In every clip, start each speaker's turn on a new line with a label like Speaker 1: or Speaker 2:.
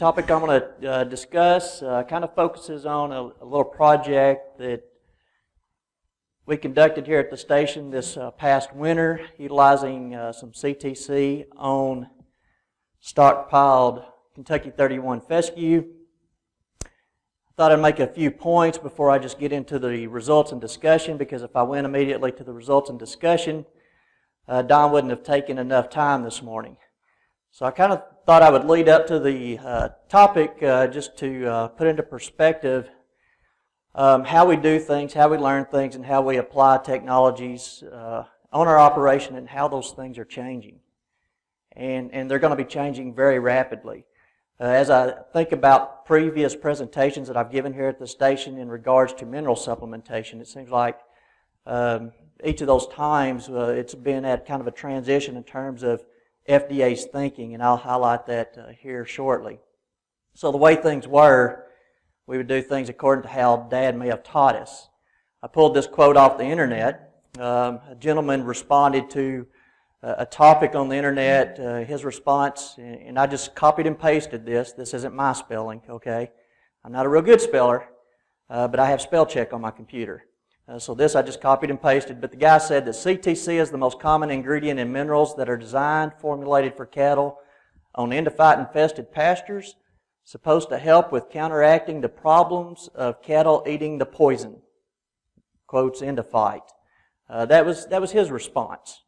Speaker 1: topic I'm going to discuss kind of focuses on a little project that we conducted here at the station this past winter, utilizing some CTC on stockpiled Kentucky 31 fescue. I thought I'd make a few points before I just get into the results and discussion, because if I went immediately to the results and discussion, Don wouldn't have taken enough time this morning. So I kind of thought I would lead up to the topic just to put into perspective how we do things, how we learn things, and how we apply technologies on our operation and how those things are changing. And they're going to be changing very rapidly. As I think about previous presentations that I've given here at the station in regards to mineral supplementation, it seems like each of those times it's been at kind of a transition in terms of FDA's thinking, and I'll highlight that here shortly. So the way things were, we would do things according to how Dad may have taught us. I pulled this quote off the internet. A gentleman responded to a topic on the internet, his response, and I just copied and pasted this. This isn't my spelling, okay? I'm not a real good speller, but I have spell check on my computer. So this I just copied and pasted, but the guy said that CTC is the most common ingredient in minerals that are designed, formulated for cattle on endophyte-infested pastures, supposed to help with counteracting the problems of cattle eating the poison. Quotes endophyte. That was his response.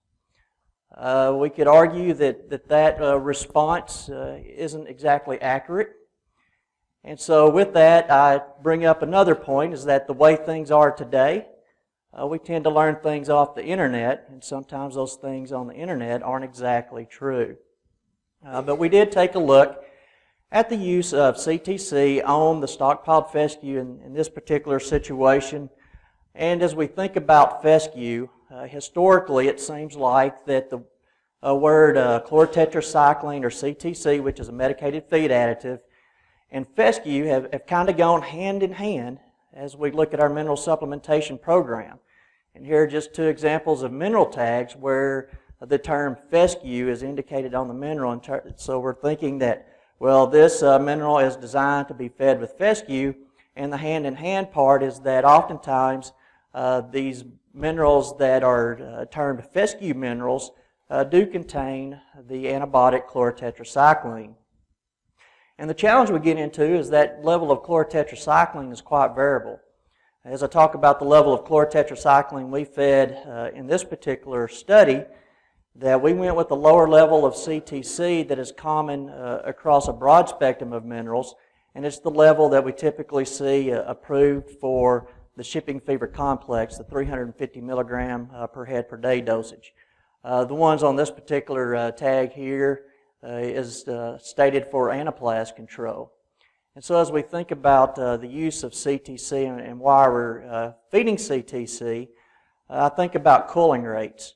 Speaker 1: We could argue that response isn't exactly accurate. And so with that, I bring up another point, is that the way things are today, we tend to learn things off the internet, and sometimes those things on the internet aren't exactly true. But we did take a look at the use of CTC on the stockpiled fescue in this particular situation. And as we think about fescue, historically it seems like that the word chlorotetracycline, or CTC, which is a medicated feed additive, and fescue have kind of gone hand in hand as we look at our mineral supplementation program. And here are just two examples of mineral tags where the term fescue is indicated on the mineral. So we're thinking that, well, this mineral is designed to be fed with fescue, and the hand-in-hand part is that oftentimes these minerals that are termed fescue minerals do contain the antibiotic chlorotetracycline. And the challenge we get into is that level of chlorotetracycline is quite variable. As I talk about the level of chlorotetracycline we fed in this particular study, that we went with the lower level of CTC that is common across a broad spectrum of minerals, and it's the level that we typically see approved for the shipping fever complex, the 350 milligram per head per day dosage. The ones on this particular tag here is stated for anaplast control. And so as we think about the use of CTC and why we're feeding CTC, I think about culling rates.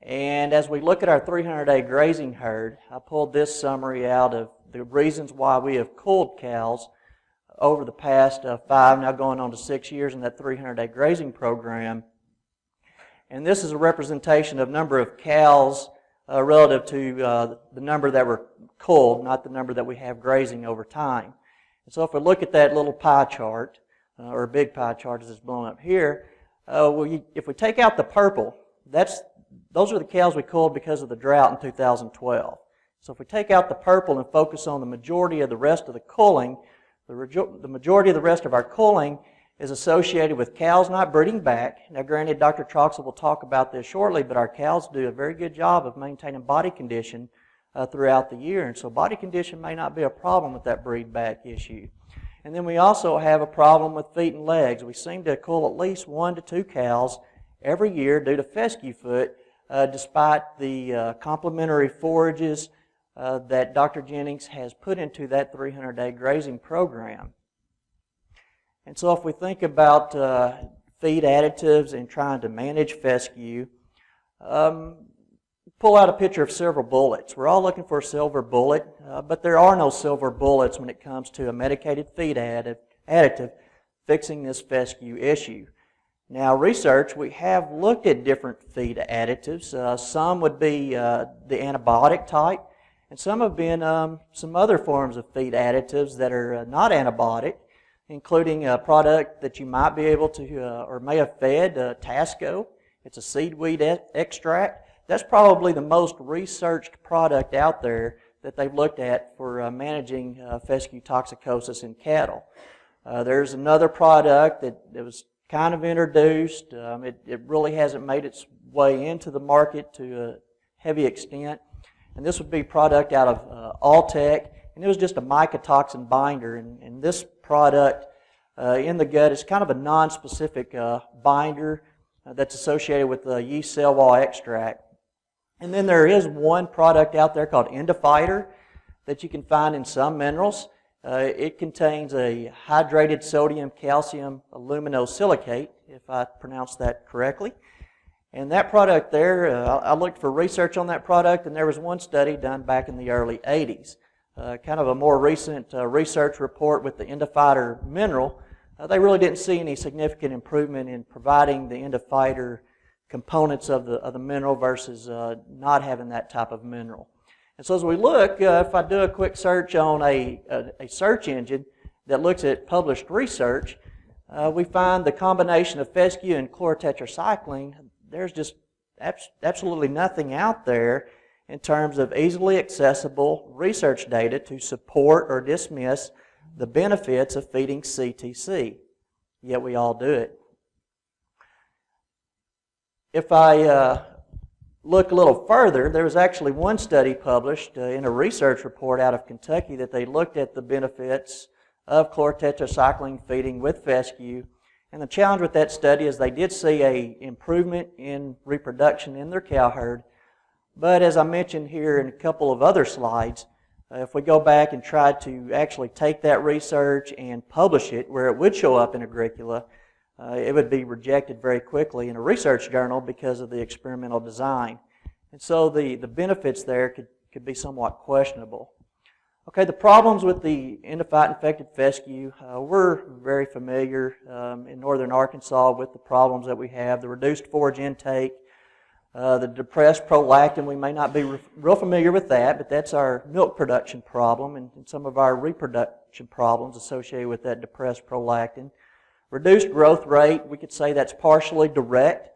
Speaker 1: And as we look at our 300-day grazing herd, I pulled this summary out of the reasons why we have culled cows over the past 5, now going on to 6 years in that 300-day grazing program. And this is a representation of number of cows relative to the number that were culled, not the number that we have grazing over time. And so if we look at that little pie chart, or a big pie chart as it's blown up here, if we take out the purple, those are the cows we culled because of the drought in 2012. So if we take out the purple and focus on the majority of the rest of the culling, the majority of the rest of our culling is associated with cows not breeding back. Now granted, Dr. Troxel will talk about this shortly, but our cows do a very good job of maintaining body condition throughout the year. And so body condition may not be a problem with that breed back issue. And then we also have a problem with feet and legs. We seem to cull at least 1 to 2 cows every year due to fescue foot, despite the complementary forages that Dr. Jennings has put into that 300-day grazing program. And so if we think about feed additives and trying to manage fescue, pull out a picture of silver bullets. We're all looking for a silver bullet, but there are no silver bullets when it comes to a medicated feed additive fixing this fescue issue. Now, research, we have looked at different feed additives. Some would be the antibiotic type, and some have been some other forms of feed additives that are not antibiotic, including a product that you might be able to or may have fed, Tasco. It's a seedweed extract. That's probably the most researched product out there that they've looked at for managing fescue toxicosis in cattle. There's another product that was kind of introduced. It really hasn't made its way into the market to a heavy extent. And this would be a product out of Alltech, and it was just a mycotoxin binder. And this product in the gut is kind of a non-specific binder that's associated with the yeast cell wall extract. And then there is one product out there called Endofighter that you can find in some minerals. It contains a hydrated sodium calcium aluminosilicate, if I pronounced that correctly. And that product there, I looked for research on that product, and there was one study done back in the early 80s. Kind of a more recent research report with the Endofighter mineral. They really didn't see any significant improvement in providing the Endofighter components of the mineral versus not having that type of mineral. And so as we look, if I do a quick search on a search engine that looks at published research, we find the combination of fescue and chlorotetracycline. There's just absolutely nothing out there in terms of easily accessible research data to support or dismiss the benefits of feeding CTC, yet we all do it. If I look a little further, there was actually one study published in a research report out of Kentucky that they looked at the benefits of chlorotetracycline feeding with fescue. And the challenge with that study is they did see an improvement in reproduction in their cow herd. But as I mentioned here in a couple of other slides, if we go back and try to actually take that research and publish it where it would show up in Agricola, it would be rejected very quickly in a research journal because of the experimental design. And so the benefits there could be somewhat questionable. Okay, the problems with the endophyte-infected fescue, we're very familiar in northern Arkansas with the problems that we have, the reduced forage intake, the depressed prolactin. We may not be real familiar with that, but that's our milk production problem and some of our reproduction problems associated with that depressed prolactin. Reduced growth rate, we could say that's partially direct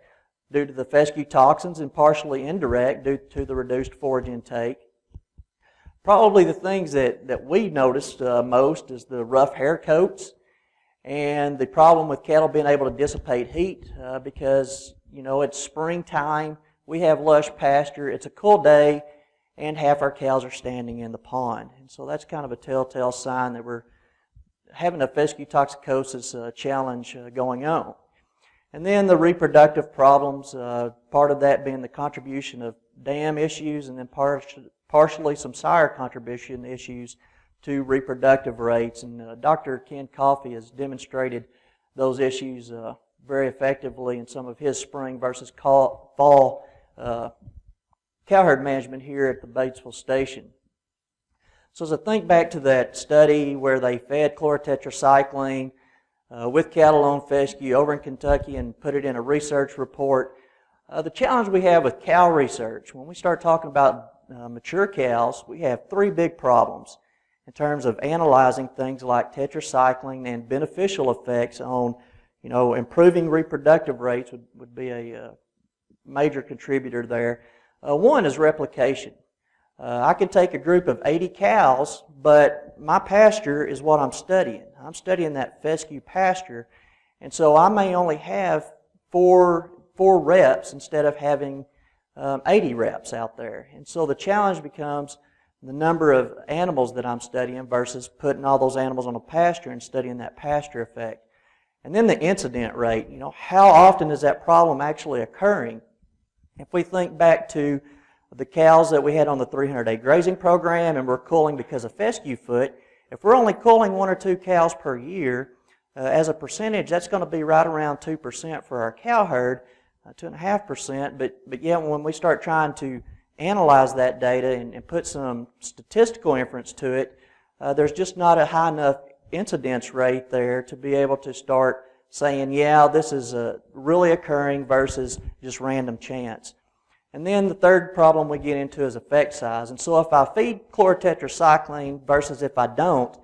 Speaker 1: due to the fescue toxins and partially indirect due to the reduced forage intake. Probably the things that we noticed most is the rough hair coats and the problem with cattle being able to dissipate heat because, you know, it's springtime, we have lush pasture, it's a cool day, and half our cows are standing in the pond. And so that's kind of a telltale sign that we're having a fescue toxicosis challenge going on. And then the reproductive problems, part of that being the contribution of dam issues and then partially some sire contribution issues to reproductive rates. And Dr. Ken Coffey has demonstrated those issues very effectively in some of his spring versus fall cow herd management here at the Batesville station. So as I think back to that study where they fed chlorotetracycline with cattle on fescue over in Kentucky and put it in a research report, the challenge we have with cow research, when we start talking about mature cows, we have three big problems in terms of analyzing things like tetracycline and beneficial effects on, you know, improving reproductive rates would be a major contributor there. One is replication. I can take a group of 80 cows, but my pasture is what I'm studying. I'm studying that fescue pasture, and so I may only have four reps instead of having 80 reps out there. And so the challenge becomes the number of animals that I'm studying versus putting all those animals on a pasture and studying that pasture effect. And then the incident rate, you know, how often is that problem actually occurring? If we think back to the cows that we had on the 300-day grazing program and we're culling because of fescue foot, if we're only culling 1 or 2 cows per year, as a percentage, that's going to be right around 2% for our cow herd, 2.5%, but yet when we start trying to analyze that data and put some statistical inference to it, there's just not a high enough incidence rate there to be able to start saying, yeah, this is really occurring versus just random chance. And then the third problem we get into is effect size. And so if I feed chlorotetracycline versus if I don't,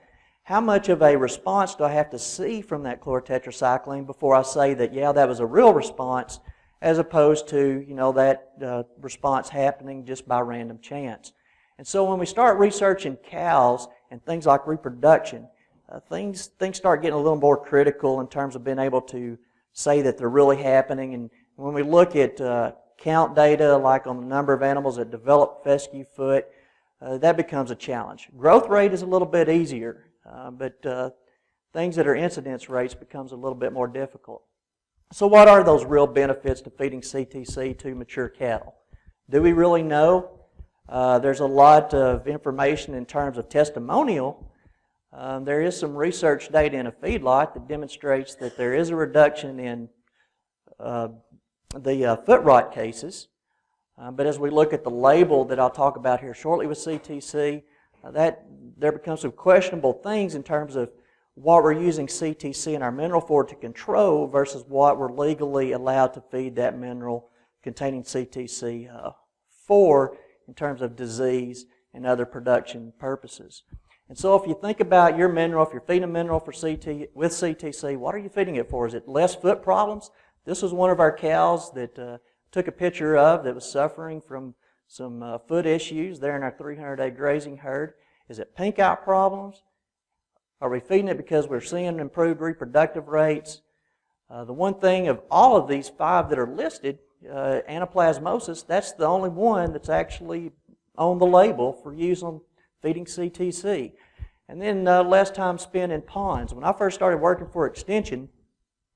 Speaker 1: how much of a response do I have to see from that chlorotetracycline before I say that, yeah, that was a real response, as opposed to, that response happening just by random chance. And so when we start researching cows and things like reproduction, things start getting a little more critical in terms of being able to say that they're really happening. And when we look at count data, like on the number of animals that develop fescue foot, that becomes a challenge. Growth rate is a little bit easier, but things that are incidence rates becomes a little bit more difficult. So what are those real benefits to feeding CTC to mature cattle? Do we really know? There's a lot of information in terms of testimonial. There is some research data in a feedlot that demonstrates that there is a reduction in the foot rot cases. But as we look at the label that I'll talk about here shortly with CTC, there becomes some questionable things in terms of what we're using CTC in our mineral for to control versus what we're legally allowed to feed that mineral containing CTC for in terms of disease and other production purposes. And so if you think about your mineral, if you're feeding a mineral with CTC, what are you feeding it for? Is it less foot problems? This was one of our cows that took a picture of that was suffering from some foot issues there in our 300-day grazing herd. Is it pink eye problems? Are we feeding it because we're seeing improved reproductive rates? The one thing of all of these 5 that are listed, anaplasmosis, that's the only one that's actually on the label for use on feeding CTC. And then less time spent in ponds. When I first started working for Extension,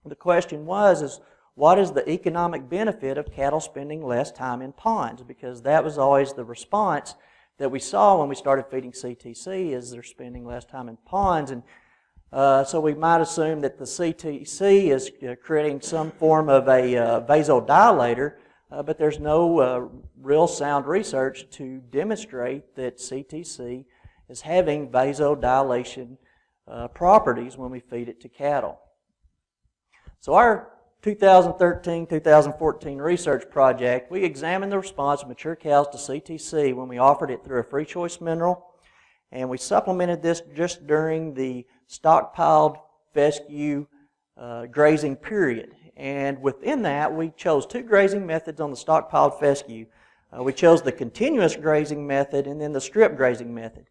Speaker 1: the question was, what is the economic benefit of cattle spending less time in ponds? Because that was always the response that we saw when we started feeding CTC, is they're spending less time in ponds. And so we might assume that the CTC is creating some form of a vasodilator, but there's no real sound research to demonstrate that CTC is having vasodilation properties when we feed it to cattle. So our 2013-2014 research project, we examined the response of mature cows to CTC when we offered it through a free choice mineral, and we supplemented this just during the stockpiled fescue grazing period. And within that, we chose 2 grazing methods on the stockpiled fescue. We chose the continuous grazing method and then the strip grazing method.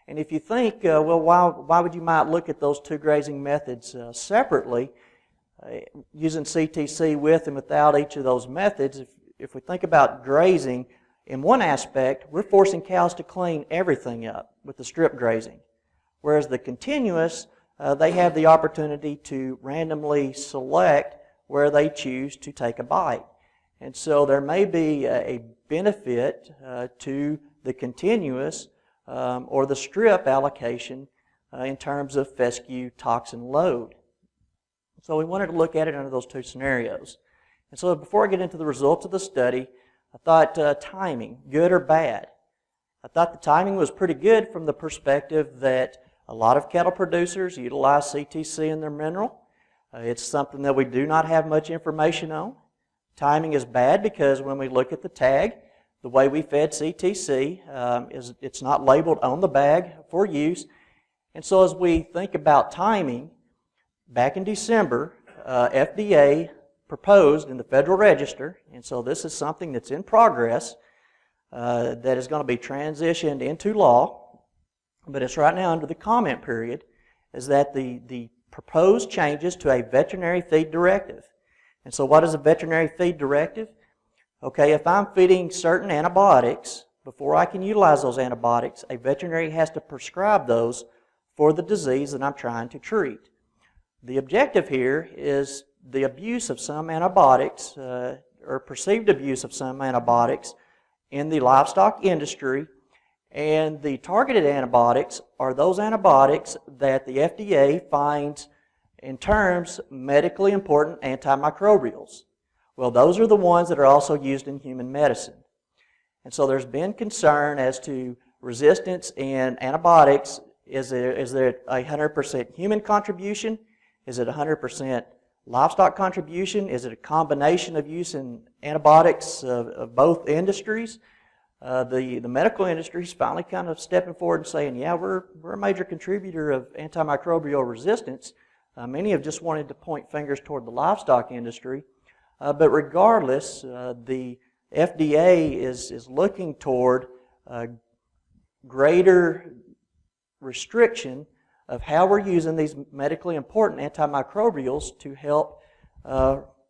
Speaker 1: And if you think, well, why would you might look at those 2 grazing methods separately, using CTC with and without each of those methods, if we think about grazing, in one aspect, we're forcing cows to clean everything up with the strip grazing. Whereas the continuous, they have the opportunity to randomly select where they choose to take a bite. And so there may be a benefit to the continuous or the strip allocation in terms of fescue toxin load. So we wanted to look at it under those 2 scenarios. And so before I get into the results of the study, I thought timing, good or bad? I thought the timing was pretty good from the perspective that a lot of cattle producers utilize CTC in their mineral. It's something that we do not have much information on. Timing is bad because when we look at the tag, the way we fed CTC is it's not labeled on the bag for use. And so as we think about timing, back in December, FDA proposed in the Federal Register, and so this is something that's in progress, that is going to be transitioned into law, but it's right now under the comment period, is that the proposed changes to a veterinary feed directive. And so what is a veterinary feed directive? Okay, if I'm feeding certain antibiotics, before I can utilize those antibiotics, a veterinary has to prescribe those for the disease that I'm trying to treat. The objective here is the abuse of some antibiotics, or perceived abuse of some antibiotics in the livestock industry, and the targeted antibiotics are those antibiotics that the FDA finds in terms medically important antimicrobials. Well, those are the ones that are also used in human medicine. And so there's been concern as to resistance in antibiotics. Is there a 100% human contribution? Is it 100% livestock contribution? Is it a combination of use in antibiotics of both industries? The medical industry is finally kind of stepping forward and saying, yeah, we're a major contributor of antimicrobial resistance. Many have just wanted to point fingers toward the livestock industry. But regardless, the FDA is looking toward greater restriction of how we're using these medically important antimicrobials to help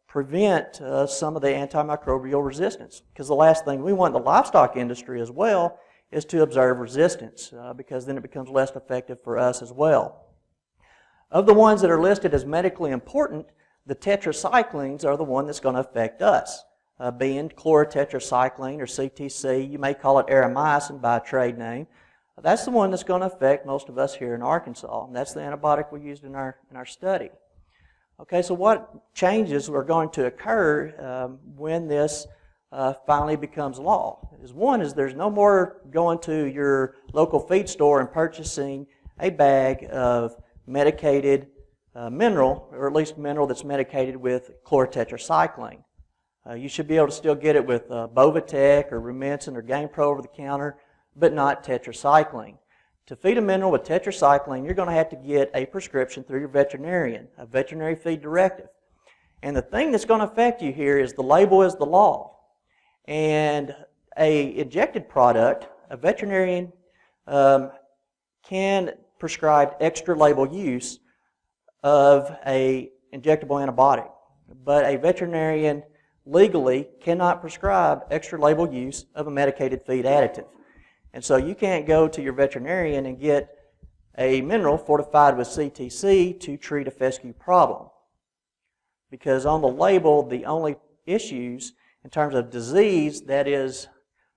Speaker 1: prevent some of the antimicrobial resistance. Because the last thing we want in the livestock industry as well is to observe resistance, because then it becomes less effective for us as well. Of the ones that are listed as medically important, the tetracyclines are the one that's going to affect us. Being chlorotetracycline or CTC, you may call it aramycin by a trade name. That's the one that's going to affect most of us here in Arkansas, and that's the antibiotic we used in our study. Okay, so what changes are going to occur when this finally becomes law? One is there's no more going to your local feed store and purchasing a bag of medicated mineral, or at least mineral that's medicated with chlorotetracycline. You should be able to still get it with Bovatec or Rumensin or GamePro over the counter, but not tetracycline. To feed a mineral with tetracycline, you're going to have to get a prescription through your veterinarian, a veterinary feed directive. And the thing that's going to affect you here is the label is the law. And a injected product, a veterinarian can prescribe extra label use of a injectable antibiotic. But a veterinarian legally cannot prescribe extra label use of a medicated feed additive. And so you can't go to your veterinarian and get a mineral fortified with CTC to treat a fescue problem. Because on the label, the only issues in terms of disease that is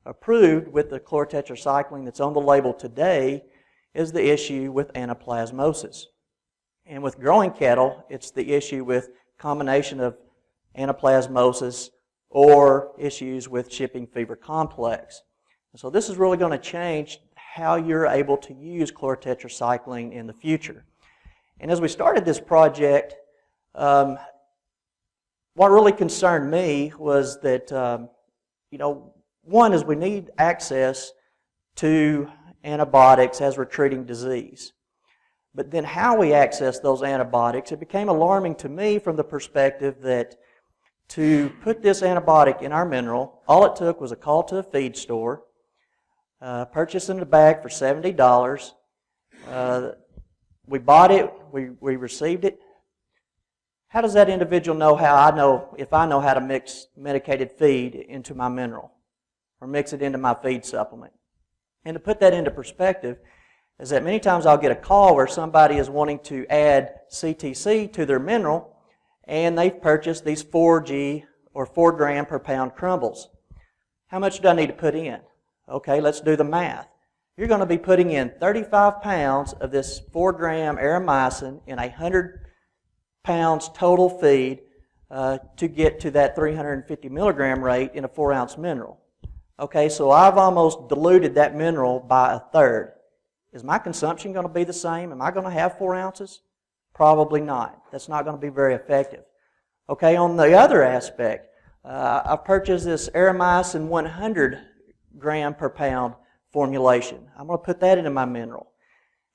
Speaker 1: approved with the chlorotetracycline that's on the label today is the issue with anaplasmosis. And with growing cattle, it's the issue with combination of anaplasmosis or issues with shipping fever complex. So this is really going to change how you're able to use chlorotetracycline in the future. And as we started this project, what really concerned me was that, one is we need access to antibiotics as we're treating disease. But then how we access those antibiotics, it became alarming to me from the perspective that to put this antibiotic in our mineral, all it took was a call to a feed store, purchasing a bag for $70. We bought it, we received it. How does that individual know if I know how to mix medicated feed into my mineral or mix it into my feed supplement? And to put that into perspective is that many times I'll get a call where somebody is wanting to add CTC to their mineral and they've purchased these 4G or 4 gram per pound crumbles. How much do I need to put in? Okay, let's do the math. You're going to be putting in 35 pounds of this 4 gram aramycin in 100 pounds total feed to get to that 350 milligram rate in a 4 ounce mineral. Okay, so I've almost diluted that mineral by a third. Is my consumption going to be the same? Am I going to have 4 ounces? Probably not. That's not going to be very effective. Okay, on the other aspect, I purchased this aramycin 100 gram per pound formulation. I'm going to put that into my mineral.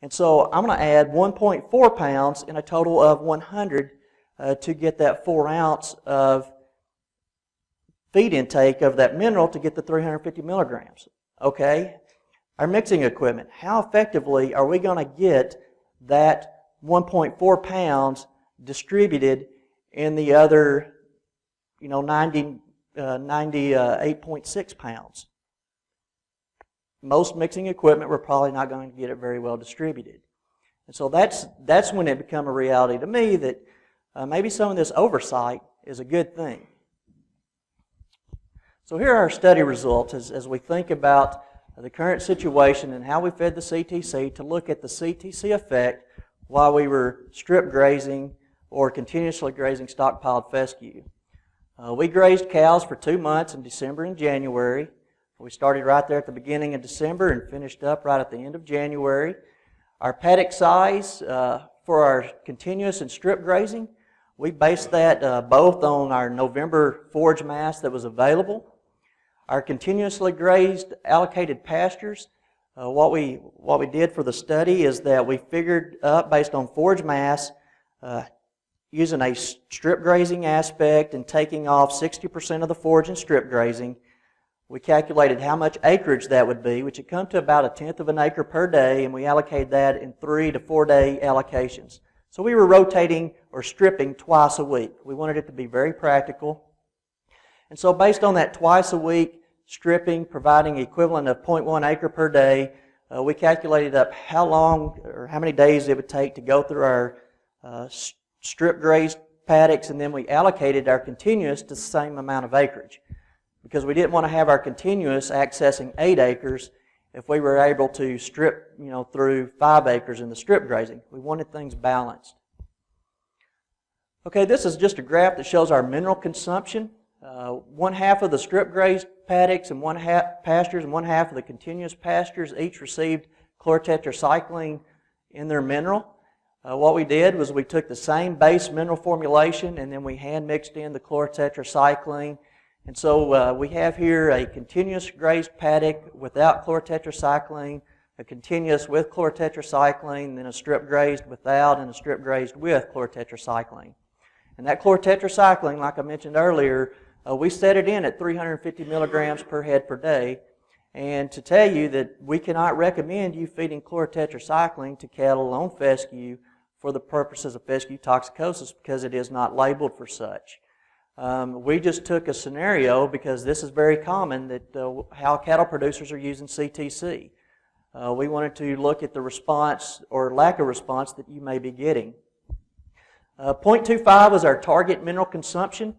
Speaker 1: And so I'm going to add 1.4 pounds in a total of 100 to get that 4 ounce of feed intake of that mineral to get the 350 milligrams. Okay? Our mixing equipment, how effectively are we going to get that 1.4 pounds distributed in the other 98.6 pounds? Most mixing equipment, we're probably not going to get it very well distributed. And so that's when it became a reality to me that maybe some of this oversight is a good thing. So here are our study results as we think about the current situation and how we fed the CTC to look at the CTC effect while we were strip grazing or continuously grazing stockpiled fescue. We grazed cows for 2 months in December and January. We started right there at the beginning of December and finished up right at the end of January. Our paddock size for our continuous and strip grazing We based that both on our November forage mass that was available, our continuously grazed allocated pastures. What we did for the study is that we figured up based on forage mass, using a strip grazing aspect and taking off 60% of the forage and strip grazing. We calculated how much acreage that would be, which had come to about 1/10 of an acre per day, and we allocated that in 3 to 4 day allocations. So we were rotating or stripping twice a week. We wanted it to be very practical. And so based on that twice a week stripping, providing equivalent of 0.1 acre per day, we calculated up how long or how many days it would take to go through our strip grazed paddocks, and then we allocated our continuous to the same amount of acreage, because we didn't want to have our continuous accessing 8 acres if we were able to strip, through 5 acres in the strip grazing. We wanted things balanced. Okay, this is just a graph that shows our mineral consumption. 1/2 of the strip grazed paddocks and 1/2 pastures and 1/2 of the continuous pastures each received chlorotetracycline in their mineral. What we did was we took the same base mineral formulation and then we hand mixed in the chlorotetracycline. And so we have here a continuous grazed paddock without chlorotetracycline, a continuous with chlorotetracycline, then a strip grazed without, and a strip grazed with chlorotetracycline. And that chlorotetracycline, like I mentioned earlier, we set it in at 350 milligrams per head per day. And to tell you that we cannot recommend you feeding chlorotetracycline to cattle on fescue for the purposes of fescue toxicosis, because it is not labeled for such. We just took a scenario, because this is very common, that how cattle producers are using CTC. We wanted to look at the response or lack of response that you may be getting. 0.25 was our target mineral consumption.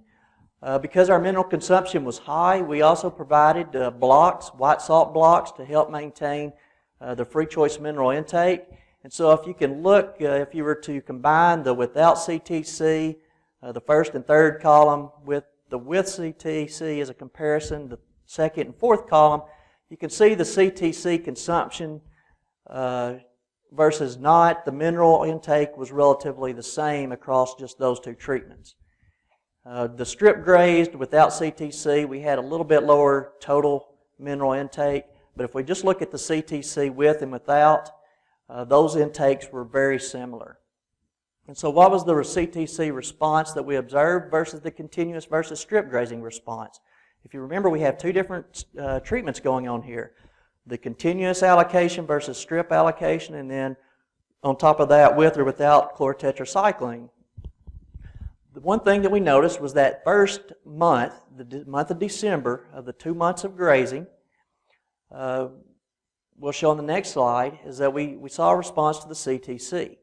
Speaker 1: Because our mineral consumption was high, we also provided blocks, white salt blocks, to help maintain the free choice mineral intake. And so if you can look, if you were to combine the without CTC, the first and third column with the with CTC as a comparison, the second and fourth column, you can see the CTC consumption versus not. The mineral intake was relatively the same across just those two treatments. The strip grazed without CTC, we had a little bit lower total mineral intake, but if we just look at the CTC with and without, those intakes were very similar. And so what was the CTC response that we observed versus the continuous versus strip grazing response? If you remember, we have two different treatments going on here. The continuous allocation versus strip allocation, and then on top of that, with or without chlorotetracycline. The one thing that we noticed was that first month, the month of December, of the 2 months of grazing, we'll show on the next slide, is that we saw a response to the CTC.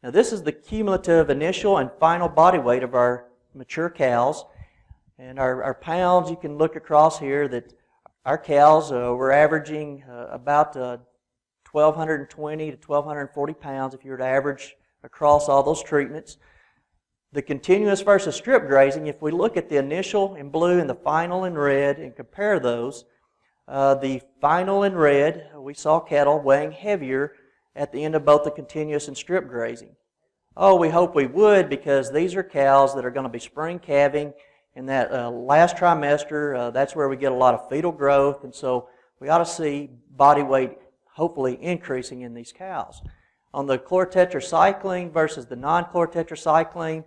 Speaker 1: Now this is the cumulative initial and final body weight of our mature cows. And our pounds, you can look across here that our cows were averaging about 1,220 to 1,240 pounds if you were to average across all those treatments. The continuous versus strip grazing, if we look at the initial in blue and the final in red and compare those, the final in red, we saw cattle weighing heavier at the end of both the continuous and strip grazing. Oh, we hope we would, because these are cows that are going to be spring calving in that last trimester. That's where we get a lot of fetal growth, and so we ought to see body weight hopefully increasing in these cows. On the chlorotetracycline versus the non-chlorotetracycline,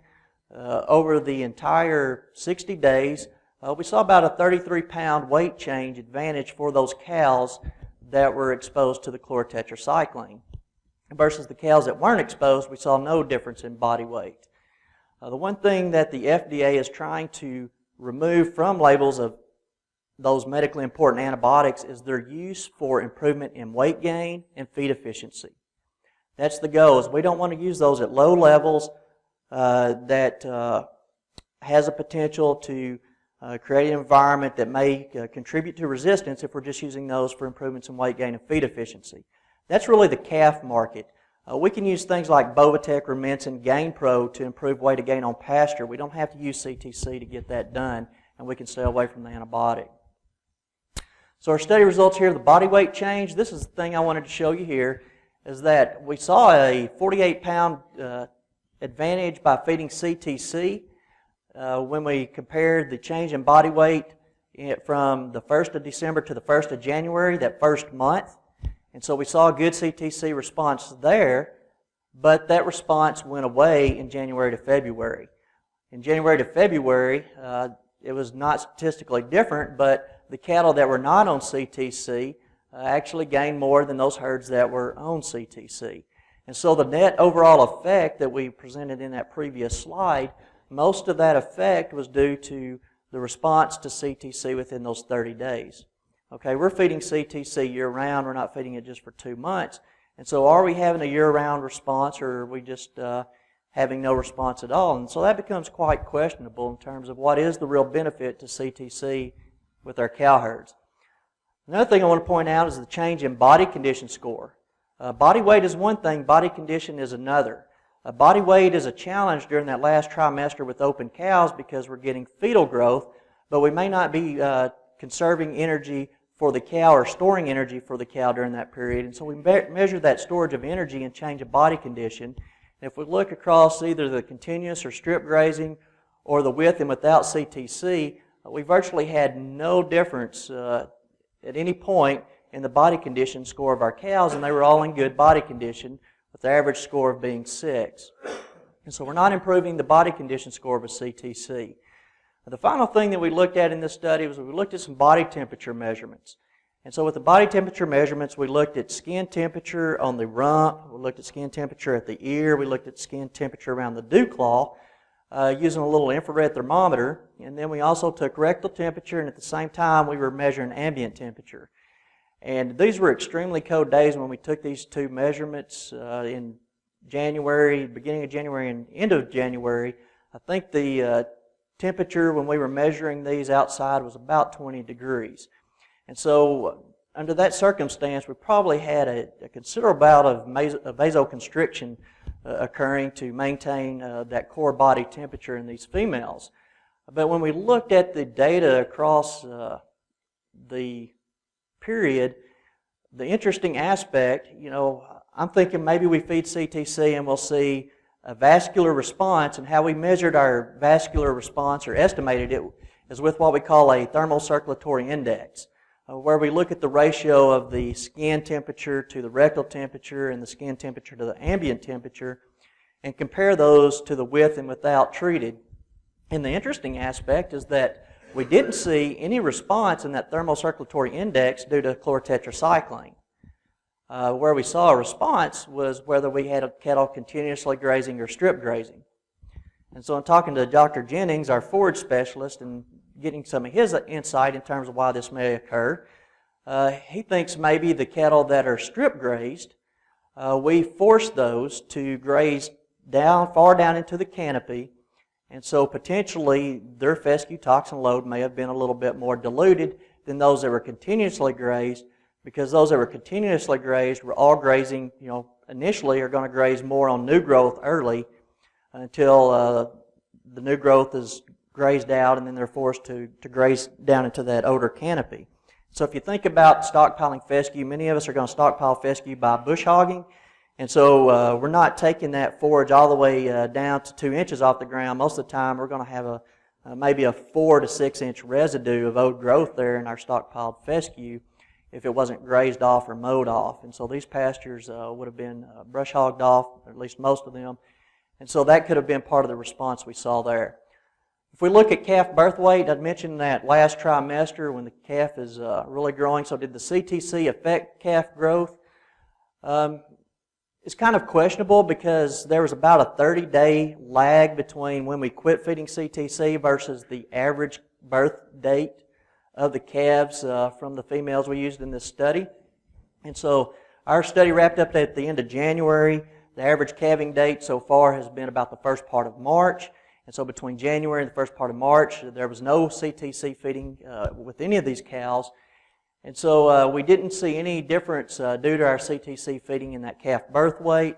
Speaker 1: over the entire 60 days, we saw about a 33-pound weight change advantage for those cows that were exposed to the chlorotetracycline. Versus the cows that weren't exposed, we saw no difference in body weight. The one thing that the FDA is trying to remove from labels of those medically important antibiotics is their use for improvement in weight gain and feed efficiency. That's the goal. Is we don't want to use those at low levels that has a potential to create an environment that may contribute to resistance if we're just using those for improvements in weight gain and feed efficiency. That's really the calf market. We can use things like Bovatec, Rumensin, GainPro to improve weight gain on pasture. We don't have to use CTC to get that done, and we can stay away from the antibiotic. So our study results here, the body weight change. This is the thing I wanted to show you here, is that we saw a 48-pound advantage by feeding CTC when we compared the change in body weight from the 1st of December to the 1st of January, that first month. And so we saw a good CTC response there, but that response went away in January to February. In January to February, it was not statistically different, but the cattle that were not on CTC actually gained more than those herds that were on CTC. And so the net overall effect that we presented in that previous slide, most of that effect was due to the response to CTC within those 30 days. Okay, we're feeding CTC year-round. We're not feeding it just for 2 months. And so are we having a year-round response, or are we just having no response at all? And so that becomes quite questionable in terms of what is the real benefit to CTC with our cow herds. Another thing I want to point out is the change in body condition score. Body weight is one thing, body condition is another. Body weight is a challenge during that last trimester with open cows because we're getting fetal growth, but we may not be conserving energy for the cow or storing energy for the cow during that period. And so we measure that storage of energy and change of body condition. And if we look across either the continuous or strip grazing or the with and without CTC, we virtually had no difference at any point in the body condition score of our cows, and they were all in good body condition, with the average score of being 6. And so we're not improving the body condition score with CTC. The final thing that we looked at in this study was we looked at some body temperature measurements. And so with the body temperature measurements, we looked at skin temperature on the rump, we looked at skin temperature at the ear, we looked at skin temperature around the dew claw using a little infrared thermometer, and then we also took rectal temperature, and at the same time we were measuring ambient temperature. And these were extremely cold days when we took these two measurements in January, beginning of January and end of January. I think the temperature when we were measuring these outside was about 20 degrees. And so under that circumstance, we probably had a considerable bout of vasoconstriction occurring to maintain that core body temperature in these females. But when we looked at the data across the period, the interesting aspect, I'm thinking maybe we feed CTC and we'll see a vascular response, and how we measured our vascular response or estimated it is with what we call a thermal circulatory index, where we look at the ratio of the skin temperature to the rectal temperature and the skin temperature to the ambient temperature and compare those to the with and without treated. And the interesting aspect is that we didn't see any response in that thermal circulatory index due to chlorotetracycline. Where we saw a response was whether we had a cattle continuously grazing or strip grazing. And so in talking to Dr. Jennings, our forage specialist, and getting some of his insight in terms of why this may occur, he thinks maybe the cattle that are strip grazed, we force those to graze far down into the canopy, and so potentially their fescue toxin load may have been a little bit more diluted than those that were continuously grazed, because those that were continuously grazed were all grazing, initially are going to graze more on new growth early until the new growth is grazed out, and then they're forced to graze down into that older canopy. So if you think about stockpiling fescue, many of us are going to stockpile fescue by bush hogging, and so we're not taking that forage all the way down to 2 inches off the ground. Most of the time we're going to have maybe a 4 to 6 inch residue of old growth there in our stockpiled fescue if it wasn't grazed off or mowed off. And so these pastures would have been brush hogged off, or at least most of them. And so that could have been part of the response we saw there. If we look at calf birth weight, I'd mentioned that last trimester when the calf is really growing. So did the CTC affect calf growth? It's kind of questionable because there was about a 30-day lag between when we quit feeding CTC versus the average birth date of the calves from the females we used in this study. And so our study wrapped up at the end of January. The average calving date so far has been about the first part of March. And so between January and the first part of March, there was no CTC feeding with any of these cows. And so we didn't see any difference due to our CTC feeding in that calf birth weight.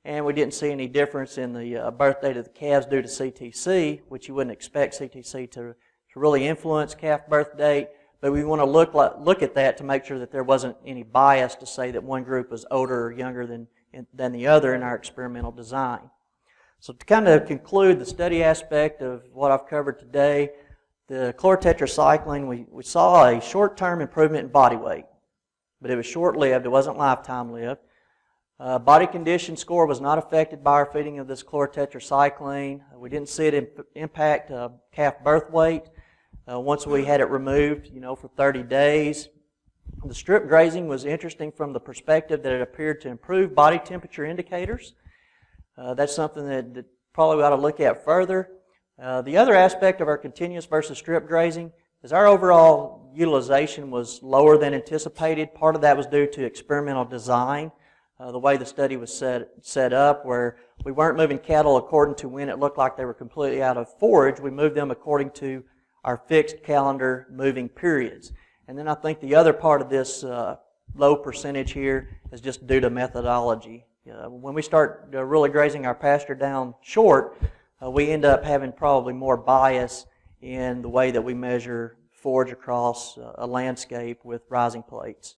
Speaker 1: And we didn't see any difference in the birth date of the calves due to CTC, which you wouldn't expect CTC to really influence calf birth date, but we want to look at that to make sure that there wasn't any bias to say that one group was older or younger than the other in our experimental design. So to kind of conclude the study aspect of what I've covered today, the chlorotetracycline, we saw a short-term improvement in body weight, but it was short-lived. It wasn't lifetime-lived. Body condition score was not affected by our feeding of this chlorotetracycline. We didn't see it impact calf birth weight once we had it removed, for 30 days. The strip grazing was interesting from the perspective that it appeared to improve body temperature indicators. That's something that probably we ought to look at further. The other aspect of our continuous versus strip grazing is our overall utilization was lower than anticipated. Part of that was due to experimental design, the way the study was set up, where we weren't moving cattle according to when it looked like they were completely out of forage. We moved them according to our fixed calendar moving periods. And then I think the other part of this low percentage here is just due to methodology. When we start really grazing our pasture down short, we end up having probably more bias in the way that we measure forage across a landscape with rising plates.